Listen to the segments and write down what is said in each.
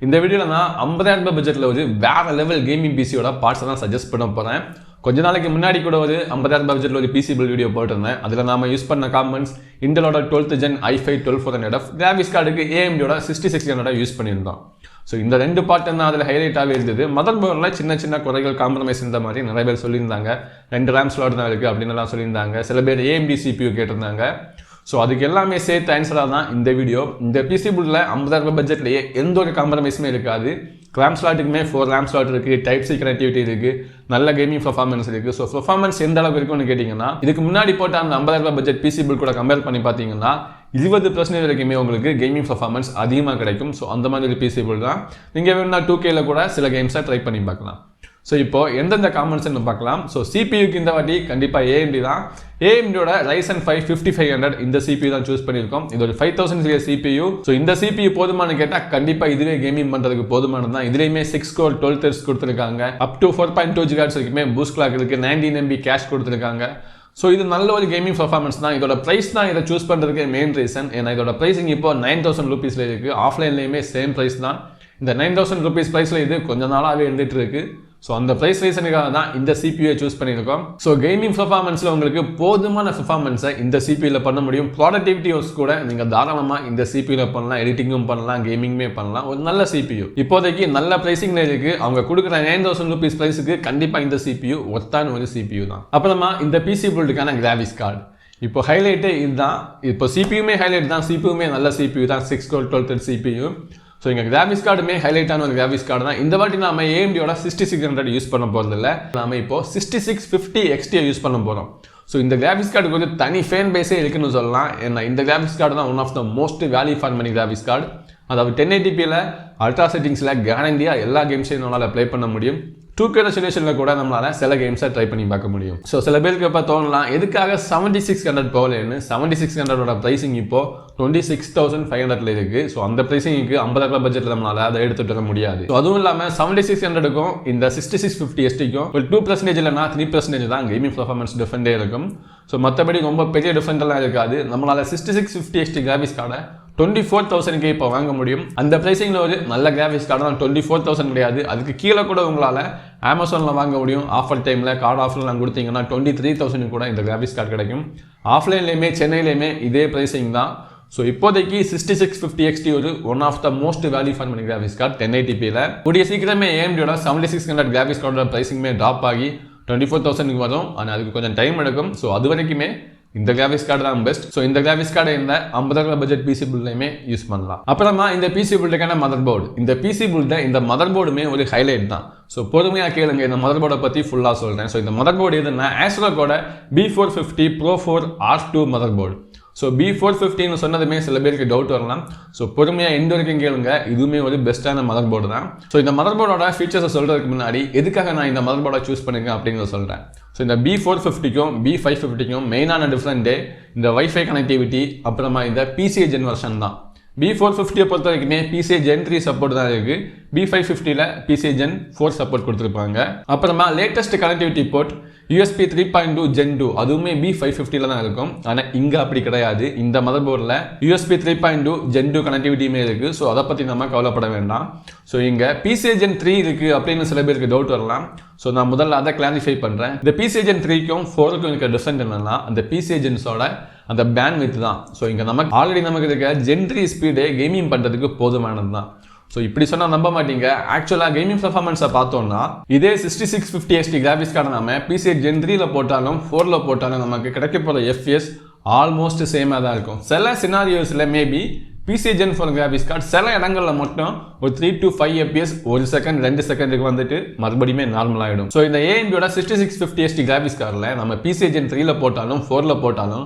இந்த வீடியோவில் நான் 50,000 ரூபாய் பட்ஜெட்டில் ஒரு வேற லெவல் கேமிங் பிசியோட பார்ட்ஸை தான் சஜஸ்ட் பண்ண போகிறேன். கொஞ்ச நாளைக்கு முன்னாடி கூட ஒரு 50,000 ரூபாய் பட்ஜெட்டில் ஒரு பிசி பில் வீடியோ போட்டிருந்தேன். அதில் நாம யூஸ் பண்ண components இன்டலோட 12th Gen i5 12400F, graphics கார்டுக்கு AMDோட 6600 யூஸ் பண்ணியிருந்தோம். ஸோ இந்த ரெண்டு பார்ட் தான் அதில் ஹைலைட்டாகவே இருந்தது. மதர் போர்டில் சின்ன சின்ன குறைகள் காம்ப்ரமைஸ் இந்த மாதிரி நிறைய பேர் சொல்லியிருந்தாங்க. 2 RAM ஸ்லாட் தான் இருக்குது அப்படின்னு சொல்லியிருந்தாங்க. சில பேர் AMD CPU கேட்டிருந்தாங்க. ஸோ அதுக்கு எல்லாமே சேர்த்து ஆன்சராக தான் இந்த வீடியோ. இந்த பிசி புல்லில் 50,000 ரூபாய் பட்ஜெட்லேயே எந்த ஒரு காம்ப்ரமைஸுமே இருக்காது. RAM ஸ்லாட்டுக்குமே 4 RAM ஸ்லாட் இருக்குது, டைப் சி கனெக்டிவிட்டி இருக்குது, நல்ல கேமிங் பர்ஃபார்மன்ஸ் இருக்குது. ஸோ பர்ஃபார்மன்ஸ் எந்த அளவுக்கு இருக்குன்னு கேட்டிங்கன்னா, இதுக்கு முன்னாடி போட்ட அந்த 50,000 ரூபாய் பட்ஜெட் பிசி புல் கூட கம்பேர் பண்ணி பார்த்தீங்கன்னா 20% வரைக்குமே உங்களுக்கு கேமிங் பர்ஃபார்மன்ஸ் அதிகமாக கிடைக்கும். ஸோ அந்த மாதிரி ஒரு பிசி புல் தான். நீங்கள் வேணும்னா 2Kல கூட சில கேம்ஸை ட்ரை பண்ணி பார்க்கலாம். ஸோ இப்போ எந்தெந்த காம்பனன்ட்ஸ்னு பார்க்கலாம். ஸோ சிபியூக்கு இந்த வாட்டி கண்டிப்பாக AMD தான். AMDோட Ryzen 5 5500 இந்த CPU தான் சூஸ் பண்ணியிருக்கோம். இது ஒரு 5000 சீரிஸ் CPU. ஸோ இந்த CPU போதுமானு கேட்டால் கண்டிப்பாக இதுவே கேமிங் பண்ணுறதுக்கு போதுமானது தான். இதுலேயுமே 6 core 12 threads கொடுத்துருக்காங்க. அப் டு 4.2 GHz வரைக்குமே பூஸ்ட் கிளாக் இருக்குது. 19 MB கேஷ் கொடுத்துருக்காங்க. ஸோ இது நல்ல ஒரு கேமிங் பர்ஃபார்மன்ஸ் தான். இதோட ப்ரைஸ் தான் இதை சூஸ் பண்ணுறதுக்கு மெயின் ரீசன். ஏன்னா இதோட ப்ரைஸிங் இப்போ 9,000 ரூபீஸில் இருக்குது. ஆஃப்லைன்லேயுமே சேம் ப்ரைஸ் தான். இந்த 9,000 ரூபீஸ் ப்ரைஸில் இது கொஞ்சம் நாளாகவே இருந்துட்டு இருக்கு. ஸோ அந்த ப்ரைஸ் ரீசனுக்காக தான் இந்த CPU சூஸ் பண்ணியிருக்கோம். ஸோ கேமிங் பர்ஃபார்மன்ஸில் உங்களுக்கு போதுமான பர்ஃபார்மன்ஸை இந்த CPUல பண்ண முடியும். ப்ராடக்டிவிட்டி ஒர்க்ஸ் கூட நீங்கள் தாராளமாக இந்த CPUல பண்ணலாம். எடிட்டிங்கும் பண்ணலாம், கேமிங்குமே பண்ணலாம். ஒரு நல்ல CPU இப்போதைக்கு நல்ல ப்ரைஸிங்கில் இருக்குது. அவங்க கொடுக்குற 9,000 ரூபீஸ் ப்ரைஸுக்கு கண்டிப்பாக இந்த CPU ஒர்த்தான ஒரு CPU தான். அப்புறமா இந்த பிசி பில்டுக்கான கிராஃபிக்ஸ் கார்டு இப்போ ஹைலைட்டே இதுதான். இப்போ CPUமே ஹைலைட் தான். CPUமே நல்ல CPU தான். 6 core 12 thread CPU. ஸோ இங்கே கிராஃபிக்ஸ் கார்டுமே ஹைலைட்டான ஒரு கிராஃபிக்ஸ் கார்டு தான். இந்த வாட்டி நாம AMDோட 6600 யூஸ் பண்ண போகிறது இல்லை. நாம இப்போ 6650 XT யூஸ் பண்ண போகிறோம். ஸோ இந்த கிராஃபிக்ஸ் கார்டுக்கு வந்து தனி ஃபேன் பேஸே இருக்குன்னு சொல்லலாம். ஏன்னா இந்த கிராஃபிக்ஸ் கார்டு தான் one of the most value for money graphics card. அதாவது 1080pல அல்ட்ரா செட்டிங்ஸில் கேரண்டியாக எல்லா கேம்ஸையும் நம்மளால் ப்ளே பண்ண முடியும். 2K ரெசல்யூஷனில் கூட நம்மளால் சில கேம்ஸை ட்ரை பண்ணி பார்க்க முடியும். ஸோ சில பேருக்கு இப்போ தோணலாம், எதுக்காக 7600 போகலன்னு. 7600ஓட ப்ரைஸிங் இப்போ 26,500 இருக்குது. ஸோ அந்த ப்ரைஸிங்க்கு 50,000 ரூபாய் பட்ஜெட்டில் நம்மளால் அதை எடுத்துகிட்டு வர முடியாது. ஸோ அதுவும் இல்லாமல் 7600க்கும் இந்த 6650 STக்கும் ஒரு 2% இல்லைனா 3% தான் கேமிங் பர்ஃபார்மன்ஸ் டிஃபரெண்டே இருக்கும். ஸோ மற்றபடி ரொம்ப பெரிய டிஃபரெண்டெல்லாம் இருக்காது. நம்மளால் 6650 ST கிராஃபிக்ஸ் கார்டை 24,000 இப்போ வாங்க முடியும். அந்த ப்ரைஸிங்கில் ஒரு நல்ல கிராஃபிக்ஸ் கார்டு தான். 24,000 கிடையாது, அதுக்கு கீழே கூட உங்களால் அமேசானில் வாங்க முடியும். ஆஃபர் டைமில் கார்டு ஆஃபர்லாம் கொடுத்தீங்கன்னா 23,000 கூட இந்த கிராஃபிக்ஸ் கார்டு கிடைக்கும். ஆஃப்லைன்லேயுமே சென்னையிலேயுமே இதே ப்ரைஸிங் தான். ஸோ இப்போதைக்கு 6650 XT ஒரு one of the most value for money graphics card 1080pல. கூடிய சீக்கிரமே AMDோட 7600 கிராஃபிக்ஸ் கார்டோட ப்ரைஸிங்குமே ட்ராப் ஆகி 24,000 வரும். ஆனால் அதுக்கு கொஞ்சம் டைம் எடுக்கும். ஸோ அது வரைக்குமே இந்த கிராஃபிக்ஸ் கார்டு தான் பெஸ்ட். ஸோ இந்த கிராஃபிக்ஸ் கார்டை இந்த 50,000 ரூபாய் பட்ஜெட் பிசி பில்லையுமே யூஸ் பண்ணலாம். அப்புறமா இந்த பிசி பில்டுக்கான மதர் போர்டு. இந்த பிசி பில்ட இந்த மதர் போர்டுமே ஒரு ஹைலைட் தான். ஸோ பொறுமையாக கேளுங்க, இந்த மதர் போர்டை பற்றி ஃபுல்லாக சொல்கிறேன். ஸோ இந்த மதர் போர்டு எதுன்னா ஆஸ்ட்ரோக்கோட B450 Pro 4 R2 mother board. So B450 சொன்னதுமே சில பேருக்கு டவுட் வரலாம். ஸோ பொறுமையாக எந்த வரைக்கும் கேளுங்க, இதுவுமே ஒரு பெஸ்ட்டான மதர் போர்டு தான். ஸோ இந்த மதர் போர்டோட ஃபீச்சர்ஸை சொல்கிறதுக்கு முன்னாடி எதுக்காக நான் இந்த மதர் போர்டை சூஸ் பண்ணிருக்கேன் அப்படின்னு சொல்கிறேன். ஸோ இந்த B450க்கும் B550க்கும் மெயினான டிஃப்ரெண்ட்டே இந்த வைஃபை கனெக்டிவிட்டி, அப்புறமா இந்த PCIe Gen வெர்ஷன் தான். B450 பொறுத்த வரைக்குமே PCIe Gen 3 சப்போர்ட் தான் இருக்குது. B550ல PCIe Gen 4 சப்போர்ட் கொடுத்துருப்பாங்க. அப்புறமா latest connectivity port USB 3.2 Gen 2 அதுவுமே B550ல தான் இருக்கும். ஆனால் இங்கே அப்படி கிடையாது. இந்த மதர் போர்டில் USB 3.2 Gen 2 கனெக்டிவிட்டியுமே இருக்குது. ஸோ அதை பற்றி நம்ம கவலைப்பட வேண்டாம். ஸோ இங்கே PCIe Gen 3 இருக்குது அப்படின்னு சில பேருக்கு டவுட் வரலாம். ஸோ நான் முதல்ல அதை கிளாரிஃபை பண்ணுறேன். இந்த PCIe Gen 3க்கும் 4க்கும் இருக்க டிஃப்ரெண்ட் என்னன்னா, அந்த PCIe Genஸோட அந்த பேண்ட் வித் தான். ஸோ இங்கே நமக்கு ஆல்ரெடி நமக்கு இருக்க Gen 3 ஸ்பீடே கேமிங் பண்ணுறதுக்கு போதுமானது தான். ஸோ இப்படி சொன்னால் நம்ப மாட்டீங்க. ஆக்சுவலாக கேமிங் பர்ஃபார்மன்ஸை பார்த்தோம்னா இதே 6650 ST கிராஃபிக்ஸ் கார்டை நம்ம PCIe Gen 3ல போட்டாலும் 4ல போட்டாலும் நமக்கு கிடைக்க போகிற FPS ஆல்மோஸ்ட் சேமாக தான் இருக்கும். சில சினாரியோஸில் maybe PCIe Gen 4 graphics card சில இடங்களில் மட்டும் ஒரு 3 to 5 FPS 1 செகண்ட் 2 செகண்டுக்கு வந்துட்டு மறுபடியுமே நார்மல் ஆகிடும். ஸோ இந்த AMDோட 6650 ST கிராஃபிக்ஸ் கார்டில் நம்ம PCIe Gen 3ல போட்டாலும் 4ல போட்டாலும்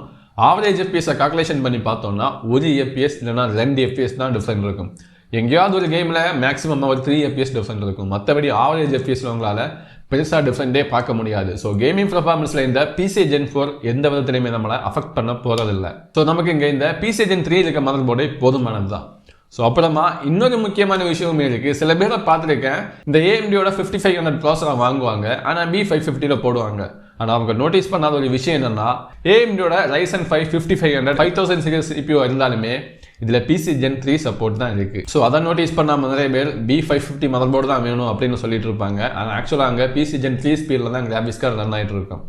ஆவரேஜ் FPS கால்குலேஷன் பண்ணி பார்த்தோம்னா 1 FPS இல்லைனா 2 FPS தான் டிஃப்ரெண்ட் இருக்கும். எங்கேயாவது ஒரு கேமில் மேக்ஸிமம் ஒரு 3 FPS டிஃப்ரெண்ட் இருக்கும். மற்றபடி ஆவரேஜ் FPSல உங்களால் பெருசாக டிஃப்ரெண்டே பார்க்க முடியாது. ஸோ கேமிங் பர்ஃபார்மன்ஸில் இந்த PCIe Gen 4 எந்த விதத்துலையுமே நம்மளை அஃபெக்ட் பண்ண போகிறதில்லை. ஸோ நமக்கு இங்கே இந்த PCIe Gen 3 இருக்க மதர் போர்டே போதுமானது தான். ஸோ அப்புறமா இன்னொரு முக்கியமான விஷயமே இருக்குது. சில பேரை பார்த்துருக்கேன், இந்த AMDோட 5500 ப்ராசஸரை வாங்குவாங்க, ஆனால் B550ல போடுவாங்க. ஆனால் அவங்க நோட்டீஸ் பண்ணாத ஒரு விஷயம் என்னன்னா, AMDோட Ryzen 5 5500 5000 சீரிஸ் CPU இருந்தாலுமே இதில் பிசி ஜென் 3 சப்போர்ட் தான் இருக்குது. ஸோ அதை நோட்டீஸ் பண்ணாமல் நிறைய பேர் B550 மதர்போர்டு தான் வேணும் அப்படின்னு சொல்லிட்டு இருப்பாங்க. ஆனால் ஆக்சுவலாக அங்கே பிசி ஜென் 3 ஸ்பீடில் தான் கிராஃபிக்ஸ் கார்டு ரன் ஆகிட்டு இருக்கும்.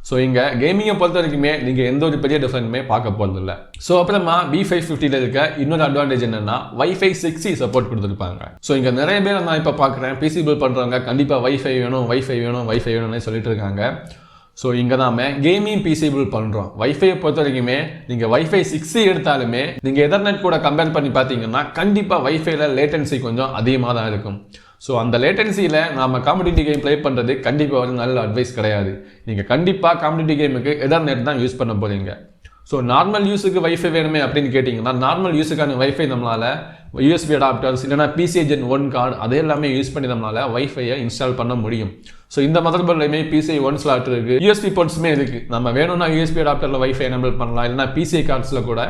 ஸோ இங்கே கேமிங்கை பொறுத்த வரைக்குமே நீங்கள் எந்த ஒரு பெரிய டிஃப்ரெண்ட்டுமே பார்க்க போகிறதில்ல. ஸோ அப்புறமா B550 இருக்க இன்னொரு அட்வான்டேஜ் என்னன்னா வைஃபை 6E சப்போர்ட் கொடுத்துருப்பாங்க. ஸோ இங்கே நிறைய பேர் நான் இப்போ பார்க்குறேன் பிசி பில் பண்ணுறவங்க கண்டிப்பாக வைஃபை வேணும்னு சொல்லிட்டு இருக்காங்க. ஸோ இங்கே தான் கேமிங் பிசி பில் பண்ணுறோம். வைஃபையை பொறுத்த வரைக்குமே நீங்கள் வைஃபை 6E எடுத்தாலுமே நீங்கள் எதர்நெட் கூட கம்பேர் பண்ணி பார்த்தீங்கன்னா கண்டிப்பாக வைஃபைல லேட்டன்சி கொஞ்சம் அதிகமாக தான் இருக்கும். ஸோ அந்த லேட்டன்சியில் நாம் காம்படிட்டிவ் கேம் ப்ளே பண்ணுறது கண்டிப்பாக ஒரு நல்ல அட்வைஸ் கிடையாது. நீங்கள் கண்டிப்பாக காம்படிட்டிவ் கேமுக்கு எதர்நெட் தான் யூஸ் பண்ண போகிறீங்க. ஸோ நார்மல் யூஸுக்கு வைஃபை வேணுமே அப்படின்னு கேட்டிங்கன்னா நார்மல் யூஸுக்கான வைஃபை நம்மளால் யூஎஸ்பி அடாப்டர்ஸ் இல்லைனா பிசி ஜென் 1 கார்டு அதே எல்லாமே யூஸ் பண்ணி நம்மளால் வைஃபையை இன்ஸ்டால் பண்ண முடியும். ஸோ இந்த மதர்போர்ட்லையுமே PCI 1 ஸ்லாட் இருக்குது, யூஎஸ்பி போர்ட்ஸுமே இருக்குது. நம்ம வேணும்னா யூஎஸ்பி அடாப்டரில் வைஃபை எனபிள் பண்ணலாம், இல்லைனா PCI கார்ட்ஸில் கூட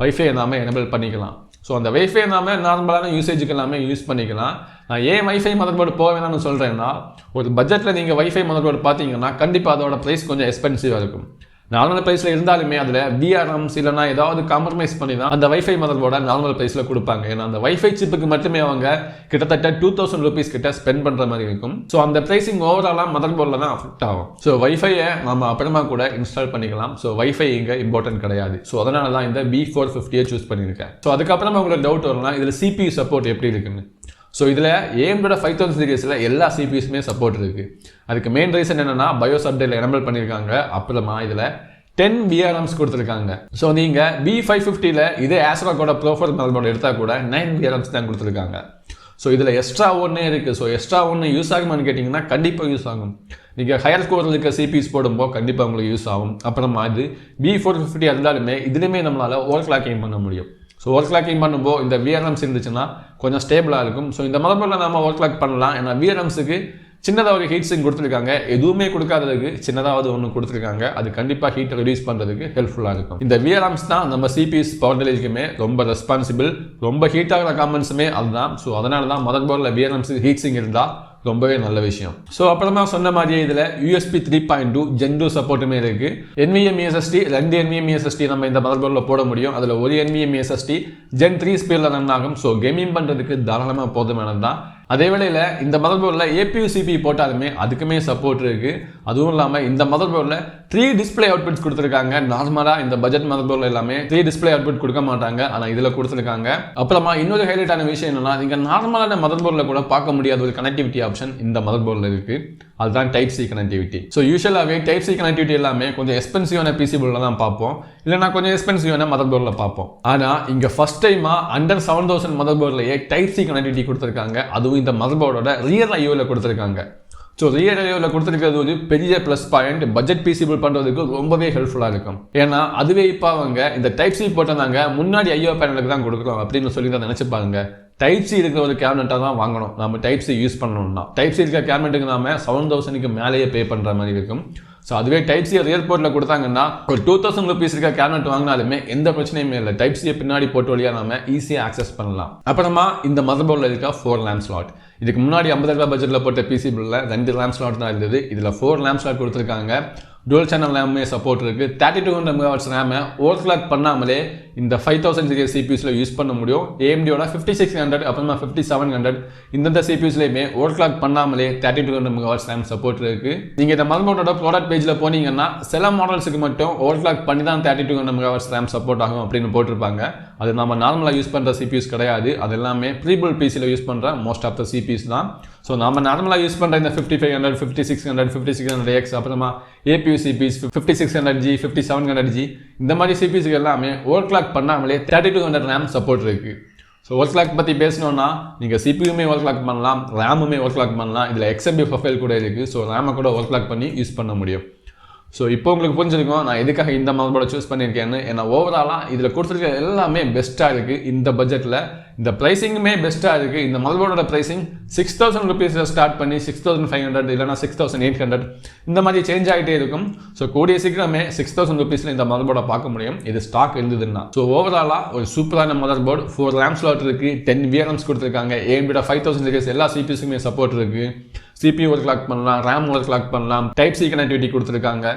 வைஃபை நாம எனபிள் பண்ணிக்கலாம். ஸோ அந்த வைஃபை நாம நார்மலான யூசேஜுக்கு எல்லாமே யூஸ் பண்ணிக்கலாம். நான் ஏன் வைஃபை மதர்போர்டு போக வேணாம்னு சொல்கிறேன்னா, ஒரு பட்ஜெட்டில் நீங்கள் வைஃபை மதர்போர்டு பார்த்தீங்கன்னா கண்டிப்பாக அதோட ப்ரைஸ் கொஞ்சம் எக்ஸ்பென்சிவாக இருக்கும். நார்மல் ப்ரைஸில் இருந்தாலுமே அதில் VRMs இல்லைனா ஏதாவது காம்ப்ரமைஸ் பண்ணி தான் அந்த வைஃபை மதர்போர்டை நார்மல் ப்ரைஸில் கொடுப்பாங்க. ஏன்னா அந்த வைஃபை சிப்புக்கு மட்டுமே அவங்க கிட்டத்தட்ட 2000 ரூபீஸ் கிட்ட ஸ்பெண்ட் பண்ணுற மாதிரி இருக்கும். ஸோ அந்த ப்ரைஸிங் ஓவராலாக மதர்போர்டில் தான் அஃபெக்ட் ஆகும். ஸோ வைஃபையை நம்ம அப்புறமா கூட இன்ஸ்டால் பண்ணிக்கலாம். ஸோ வைஃபை இங்கே இம்பார்ட்டன்ட் கிடையாது. ஸோ அதனால தான் இந்த B450 சூஸ் பண்ணியிருக்கேன். ஸோ அதுக்கப்புறமா உங்களுக்கு டவுட் வரலாம், இதில் CPU சப்போர்ட் எப்படி இருக்குன்னு. ஸோ இதில் AMD 5000 சீரிஸில் எல்லா CPUஸுமே சப்போர்ட் இருக்குது. அதுக்கு மெயின் ரீசன் என்னென்னா பயோஸ் அப்டேட்டில் எனபிள் பண்ணியிருக்காங்க. அப்புறமா இதில் 10 VRMs கொடுத்துருக்காங்க. ஸோ நீங்கள் B550 இதே ஆஸ்ட்ராக்கோட ப்ரோஃபைல் மதர்போர்டு எடுத்தால் கூட 9 VRMs தான் கொடுத்துருக்காங்க. ஸோ இதில் எக்ஸ்ட்ரா ஒன்றே இருக்குது. ஸோ எக்ஸ்ட்ரா ஒன்று யூஸ் ஆகுமான்னு கேட்டிங்கன்னா கண்டிப்பாக யூஸ் ஆகும். நீங்கள் ஹையர் ஸ்கோரில் இருக்க CPUs போடும்போது கண்டிப்பாக உங்களுக்கு யூஸ் ஆகும். அப்புறமா இது B450 இருந்தாலுமே இதுலேயுமே நம்மளால் ஓவர் கிளாக்கிங் பண்ண முடியும். ஸோ ஓவர் கிளாக்கிங் பண்ணும்போது இந்த VRMs இருந்துச்சுன்னா கொஞ்சம் ஸ்டேபிளாக இருக்கும். ஸோ இந்த மதர்போர்டில் நம்ம ஓவர் கிளாக் பண்ணலாம். ஏன்னா VRMஸுக்கு சின்னதாக ஒரு ஹீட் சிங்க் கொடுத்துருக்காங்க, எதுவுமே கொடுக்காததுக்கு சின்னதாவது ஒன்று கொடுத்துருக்காங்க. அது கண்டிப்பாக ஹீட்டை ரெடியூஸ் பண்ணுறதுக்கு ஹெல்ப்ஃபுல்லாக இருக்கும். இந்த VRMs தான் நம்ம CPUs பவர் டெலிவரிக்குமே ரொம்ப ரெஸ்பான்சிபிள். ரொம்ப ஹீட் ஆகிற காமெண்ட்ஸுமே அதுதான். ஸோ அதனால தான் மதர்போர்டில் VRMs ஹீட் சிங்க் இருந்தால் ரொம்பவே நல்ல விஷயம். ஸோ அப்புறமா சொன்ன மாதிரியே இதில் USB 3.2 Gen 2 சப்போர்ட்டுமே இருக்குது. NVMe SSD 2 NVMe SSD நம்ம இந்த மதர்போர்டில் போட முடியும். அதில் ஒரு NVMe SSD Gen 3 ஸ்பீடில் ரன் ஆகும். ஸோ கேமிங் பண்ணுறதுக்கு தாராளமாக போதுமானது தான். அதே வேளையில் இந்த மதர்போர்டில் APU CPU போட்டாலுமே அதுக்குமே சப்போர்ட் இருக்குது. அதுவும் இல்லாமல் இந்த மதர்போர்டில் 3 டிஸ்பிளே அவுட்புட்ஸ் கொடுத்துருக்காங்க. நார்மலாக இந்த பட்ஜெட் மதர்போர்டில் எல்லாமே 3 டிஸ்பிளே அவுட்புட் கொடுக்க மாட்டாங்க, ஆனால் இதில் கொடுத்துருக்காங்க. அப்புறமா இன்னொரு ஹைலைட்டான விஷயம் என்னன்னா, நீங்கள் நார்மலான மதர்போர்டில் கூட பார்க்க முடியாத ஒரு கனெக்டிவிட்டி ஆப்ஷன் இந்த மதர்போர்டில் இருக்குது. அதுதான் டைப் C கனெக்டிவிட்டி. ஸோ யூஸ்வலாகவே டைப் C கனெக்டிவிட்டி எல்லாமே கொஞ்சம் எக்ஸ்பென்சிவான PC போர்டில் தான் பார்ப்போம், இல்லைனா கொஞ்சம் எக்ஸ்பென்சிவான மதர்போர்டில் பார்ப்போம். ஆனால் இங்கே ஃபர்ஸ்ட் டைமாக அண்டர் 7000 மதர்போர்ட்லேயே டைப் C கனெக்டிவிட்டி கொடுத்துருக்காங்க. அதுவும் இந்த மதர்போர்டோட ரியல் IOவில் கொடுத்துருக்காங்க. ஸோ ரியல் IOவில் கொடுத்துருக்கிறது ஒரு பெரிய plus point. Budget PC bill பண்ணுறதுக்கு ரொம்பவே ஹெல்ப்ஃபுல்லாக இருக்கும். ஏன்னா அதுவே இப்போ அவங்க இந்த டைப் C போட்டதாங்க முன்னாடி IO பேனலுக்கு தான் கொடுக்குறோம் அப்படின்னு சொல்லி தான் நினச்சிப்பாங்க. டைப் C இருக்கிற ஒரு கேபினெட்டாக தான் வாங்கணும் நம்ம டைப் C யூஸ் பண்ணணும்னா. டைப் C இருக்கிற கேபினெட்டுக்கு நாம 7000க்கு மேலேயே பே பண்ணுற மாதிரி இருக்கும். ஸோ அதுவே டைப் C ரியல் போர்ட்டில் கொடுத்தாங்கன்னா ஒரு 2000 ரூபீஸ் இருக்க கேபினெட் வாங்கினாலுமே எந்த பிரச்சனையுமே இல்லை. டைப் C பின்னாடி போட்டு வழியாக நம்ம ஈஸியாக ஆக்சஸ் பண்ணலாம். அப்புறமா இந்த மதர்போர்டில் இருக்க 4 லேம்ப் ஸ்லாட். இதுக்கு முன்னாடி 50,000 பட்ஜெட்டில் போட்ட PC பில்லில் 2 லேம்ப் ஸ்லாட் தான் இருந்தது. இதில் 4 லேம்ப் ஸ்லாட் கொடுத்துருக்காங்க. டுவல் சேனல் ரேமே சப்போர்ட் இருக்குது. 3200 MHz ரேமை ஓவர் கிளாக் பண்ணாமலே இந்த 5000 சீரிஸ் CPUஸில் யூஸ் பண்ண முடியும். AMDயோட 5600 அப்புறமா 5700 இந்த CPUஸ்லையுமே ஓவர் கிளாக் பண்ணாமலே 3200 MHz ரேம் சப்போர்ட் இருக்குது. நீங்கள் இந்த மதர்போர்டோட ப்ராடக்ட் பேஜில் போனீங்கன்னா சில மாடல்ஸுக்கு மட்டும் ஓவர் கிளாக் பண்ணி தான் 3200 MHz ரேம் சப்போர்ட் ஆகும் அப்படின்னு போட்டிருப்பாங்க. அது நம்ம நார்மலாக யூஸ் பண்ணுற CPUs கிடையாது. அது எல்லாமே ப்ரீபில் PCயில் யூஸ் பண்ணுற மோஸ்ட் ஆஃப் த CPUs தான். ஸோ நம்ம நார்மலாக யூஸ் பண்ணுற இந்த 5500 5600 5600X அப்புறமா APU CPUs 5600G 5700G இந்த மாதிரி CPUஸ்க்கு எல்லாமே ஓவர் கிளாக் பண்ணாமலே 3200 ரேம் சப்போர்ட் இருக்குது. ஸோ ஓவர் கிளாக் பற்றி பேசணுன்னா நீங்கள் CPUமே ஓவர் கிளாக் பண்ணலாம், ரேமுமே ஓவர் கிளாக் பண்ணலாம். இதில் XMB ப்ரொஃபைல் கூட இருக்குது. ஸோ ரேமை கூட ஓவர் கிளாக் பண்ணி யூஸ் பண்ண முடியும். ஸோ இப்போ உங்களுக்கு புரிஞ்சிருக்கும் நான் எதுக்காக இந்த மதர்போர்டை சூஸ் பண்ணியிருக்கேன்னு. ஏன்னா ஓவராலாக இதில் கொடுத்துருக்க எல்லாமே பெஸ்ட்டாக இருக்குது. இந்த பட்ஜெட்டில் இந்த ப்ரைஸிங்குமே பெஸ்ட்டாக இருக்குது. இந்த மதர்போர்டோட ப்ரைஸிங் 6000 ரூபீஸில் ஸ்டார்ட் பண்ணி 6500 இல்லைனா 6800 இந்த மாதிரி சேஞ்ச் ஆகிட்டே இருக்கும். ஸோ கூடிய சீக்கிரமே 6000 ரூபீஸில் இந்த மதர்போர்டை பார்க்க முடியும், இது ஸ்டாக் இருந்ததுன்னா. ஸோ ஓவராலாக ஒரு சூப்பரான மதர்போர்டு. 4 ரேம் ஸ்லாட் இருக்குது, 10 VRMs கொடுத்துருக்காங்க. AMD 5000 சீரிஸ் எல்லா CPUஸுக்குமே சப்போர்ட் இருக்குது. CPU ஓவர் கிளாக் பண்ணலாம், RAM ஓவர் கிளாக் பண்ணலாம், டைப் C கனெக்டிவிட்டி கொடுத்துருக்காங்க.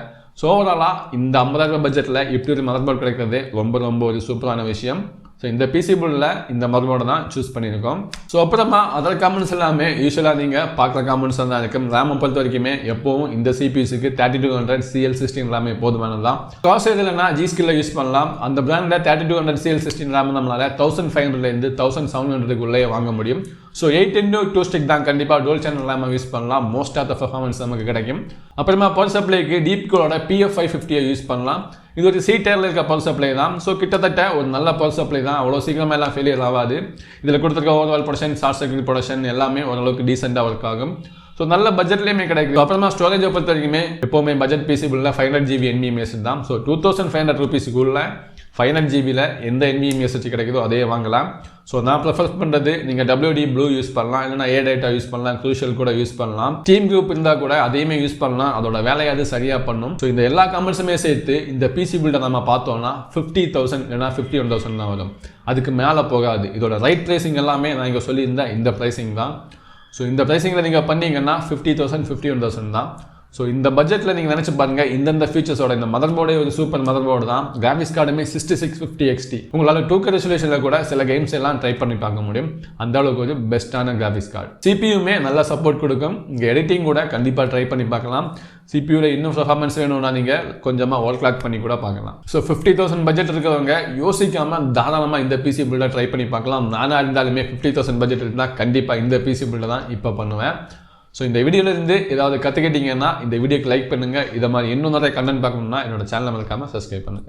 ஸோ ஓவராலாக இந்த 50,000 பட்ஜெட்டில் இப்படி ஒரு மதர்போர்டு கிடைக்கிறது ரொம்ப ரொம்ப ஒரு சூப்பரான விஷயம். ஸோ இந்த பிசி பில்டில் இந்த மதர்போர்டை தான் சூஸ் பண்ணியிருக்கோம். ஸோ அப்புறமா அதர் காமெண்ட்ஸ் எல்லாமே யூஸ்வலாக நீங்கள் பார்க்குற காமெண்ட்ஸ் தான் இருக்கும். ரேமை பொறுத்த வரைக்குமே எப்போவும் இந்த சிபிஎஸ்க்கு 3200 CL16 எல்லாமே போதுமானது தான். ப்ராசஸர் இல்லைனா G-Skill'ல யூஸ் பண்ணலாம். அந்த பிராண்டில் 3200 CL16 ரேம் நம்மளால் 1500லேருந்து 1700க்குள்ளே வாங்க முடியும். ஸோ 8x2 ஸ்டிக் தான் கண்டிப்பாக டோல் சேனல் ரேமை யூஸ் பண்ணலாம். மோஸ்ட் ஆஃப் த பர்ஃபார்மன்ஸ் நமக்கு கிடைக்கும். அப்புறமா பவர் சப்ளைக்கு டீப் கூலோட PF550 யூஸ் பண்ணலாம். இது ஒரு சி டயரில் இருக்க பவர் சப்ளை தான். ஸோ கிட்டத்தட்ட ஒரு நல்ல பவர் சப்ளை தான். அவ்வளோ சீக்கிரமாக எல்லாம் ஃபெயிலியர் ஆகாது. இதில் கொடுத்துருக்க overall production, short circuit production எல்லாமே ஓரளவுக்கு டீசெண்டாக ஒர்க் ஆகும். ஸோ நல்ல பட்ஜெட்லேயுமே கிடைக்கும். அப்புறமா ஸ்டோரேஜை பொறுத்த வரைக்குமே எப்போவுமே பட்ஜெட் பிசி பில்லில் 500 GB NVMe தான். ஸோ 2500 ரூபீஸுக்குள்ள 500 GBயில் எந்த NVMe கிடைக்குதோ அதே வாங்கலாம். ஸோ நான் ப்ரிஃபர் பண்ணுறது நீங்கள் WD Blue யூஸ் பண்ணலாம், இல்லைனா A டேட்டா யூஸ் பண்ணலாம், க்ரூஷியல் கூட யூஸ் பண்ணலாம். டீம் குரூப் இருந்தால் கூட அதையுமே யூஸ் பண்ணலாம். அதோட வேலையாவது சரியாக பண்ணும். ஸோ இந்த எல்லா கமெண்ட்ஸுமே சேர்த்து இந்த பிசி பில்டை நம்ம பார்த்தோம்னா 50,000 இல்லைனா 51,000 தான் வரும். அதுக்கு மேலே போகாது. இதோட ரைட் ப்ரைஸிங் எல்லாமே நான் இங்கே சொல்லியிருந்தேன் இந்த ப்ரைஸிங் தான். ஸோ இந்த ப்ரைஸிங்கில் நீங்கள் பண்ணீங்கன்னா 50,000 51,000 தான். ஸோ இந்த பட்ஜெட்டில் நீங்கள் நினச்சி பாருங்கள், இந்தந்த ஃபீச்சர்ஸோட இந்த மதர்போர்டே ஒரு சூப்பர் மதர்போர்டு தான். கிராஃபிக்ஸ் கார்டுமே 6650 XT. உங்களால் 2K ரெசல்யூஷனில் கூட சில கேம்ஸ் எல்லாம் ட்ரை பண்ணி பார்க்க முடியும். அந்த அளவுக்கு ஒரு பெஸ்ட்டான கிராஃபிக்ஸ் கார்டு. சிபியுமே நல்லா சப்போர்ட் கொடுக்கும். இங்கே எடிட்டிங் கூட கண்டிப்பாக ட்ரை பண்ணி பார்க்கலாம். சிபியூவில் இன்னும் பர்ஃபார்மன்ஸ் வேணும்னா நீங்கள் கொஞ்சமாக ஓவர் கிளாக் பண்ணி கூட பார்க்கலாம். ஸோ 50,000 பட்ஜெட் இருக்கிறவங்க யோசிக்காமல் தாராளமாக இந்த பிசி பில்டை ட்ரை பண்ணி பார்க்கலாம். நானாக இருந்தாலுமே 50,000 பட்ஜெட் இருந்தால் கண்டிப்பாக இந்த பிசி பில்டை தான் இப்போ பண்ணுவேன். ஸோ இந்த வீடியோலேருந்து ஏதாவது கற்றுக்கிட்டீங்கன்னா இந்த வீடியோக்கு லைக் பண்ணுங்கள். இதை மாதிரி இன்னும் நிறைய கண்டென்ட் பார்க்கணும்னா என்னோட சேனலை மறக்காமல் சப்ஸ்கிரைப் பண்ணுங்கள்.